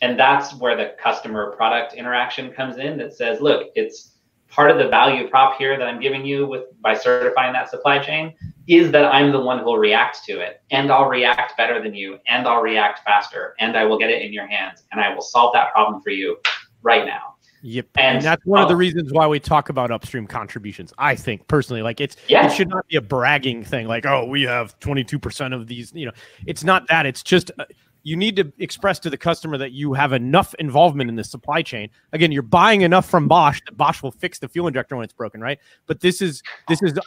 And that's where the customer product interaction comes in that says, look, it's part of the value prop here that I'm giving you by certifying that supply chain is that I'm the one who will react to it, and I'll react better than you, and I'll react faster, and I will get it in your hands, and I will solve that problem for you right now. Yep. And that's one of the reasons why we talk about upstream contributions. I think personally, like it should not be a bragging thing. Like, oh, we have 22% of these, it's not that. It's just, you need to express to the customer that you have enough involvement in the supply chain. Again, you're buying enough from Bosch that Bosch will fix the fuel injector when it's broken, right? But this is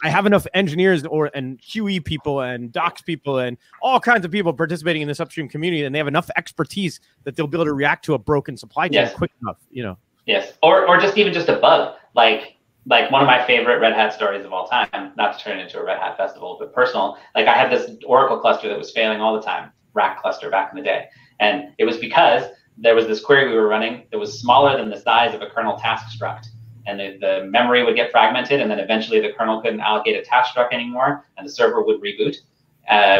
I have enough engineers and QE people and docs people and all kinds of people participating in this upstream community, and they have enough expertise that they'll be able to react to a broken supply chain quick enough, Yes, or just even just a bug, like one of my favorite Red Hat stories of all time, not to turn it into a Red Hat festival, but personal. Like I had this Oracle cluster that was failing all the time, rack cluster back in the day. And it was because there was this query we were running that was smaller than the size of a kernel task struct. And the memory would get fragmented, and then eventually the kernel couldn't allocate a task struct anymore, and the server would reboot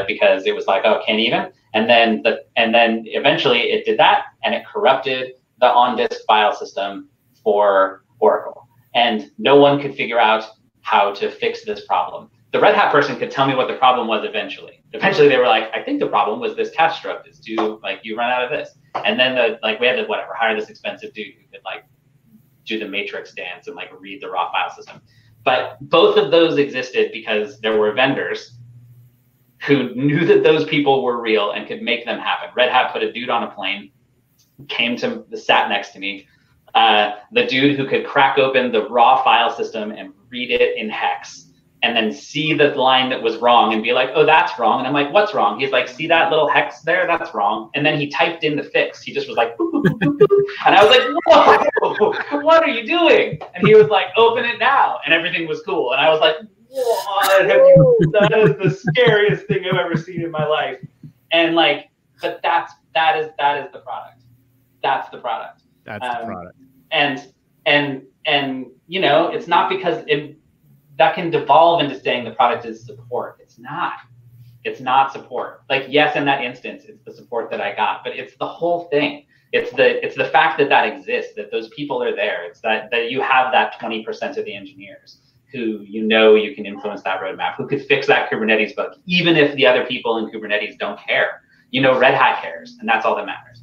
because it was like, oh, can't even. And then eventually it did that, and it corrupted the on-disk file system for Oracle. And no one could figure out how to fix this problem. The Red Hat person could tell me what the problem was eventually. Eventually they were like, I think the problem was this task struct is due, like you run out of this. And then we had to hire this expensive dude who could do the matrix dance and read the raw file system. But both of those existed because there were vendors who knew that those people were real and could make them happen. Red Hat put a dude on a plane, sat next to me, the dude who could crack open the raw file system and read it in hex, and then see the line that was wrong and be like, oh, that's wrong. And I'm like, what's wrong? He's like, see that little hex there? That's wrong. And then he typed in the fix. He just was like, boop, boop, boop, boop, boop. And I was like, whoa, what are you doing? And he was like, open it now. And everything was cool. And I was like, that is the scariest thing I've ever seen in my life. And but that is the product. That's the product. That's the product. And it's not because that can devolve into saying the product is support. It's not. It's not support. Yes, in that instance, it's the support that I got, but it's the whole thing. It's the fact that exists, that those people are there. It's that you have that 20% of the engineers who you can influence that roadmap, who could fix that Kubernetes bug, even if the other people in Kubernetes don't care. Red Hat cares, and that's all that matters.